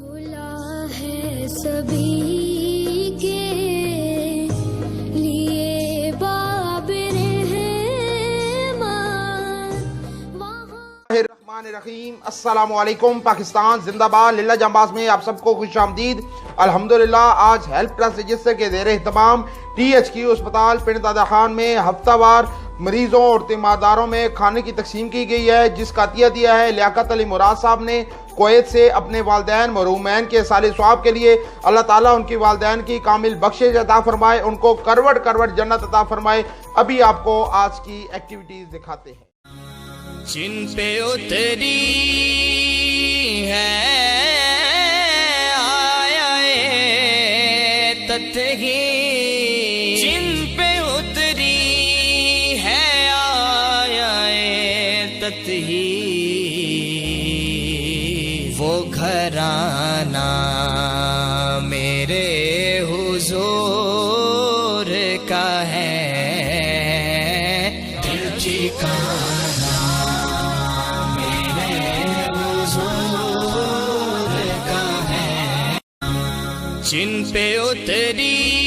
کھلا ہے سبھی کے لیے باب الرحمن الرحیم۔ السلام علیکم پاکستان زندہ باد۔ للہ جانباز میں آپ سب کو خوش آمدید۔ الحمدللہ آج ہیلپ ٹرسٹ رجسٹر کے زیر اہتمام THQ اسپتال پنڈ دادا خان میں ہفتہ وار مریضوں اور تیمارداروں میں کھانے کی تقسیم کی گئی ہے، جس کا عطیہ دیا ہے لیاقت علی مراد صاحب نے کویت سے اپنے والدین مرحومین کے سال ثواب کے لیے۔ اللہ تعالیٰ ان کی والدین کی کامل بخشش عطا فرمائے، ان کو کروڑ کروڑ جنت عطا فرمائے۔ ابھی آپ کو آج کی ایکٹیویٹیز دکھاتے ہیں۔ جن پہ اتری ہے آیا تطہیر، جن پہ اتری ہے آیا تطہیر، وہ گھرانہ میرے حضور کا ہے، دل ٹھکانہ جن پہ اتری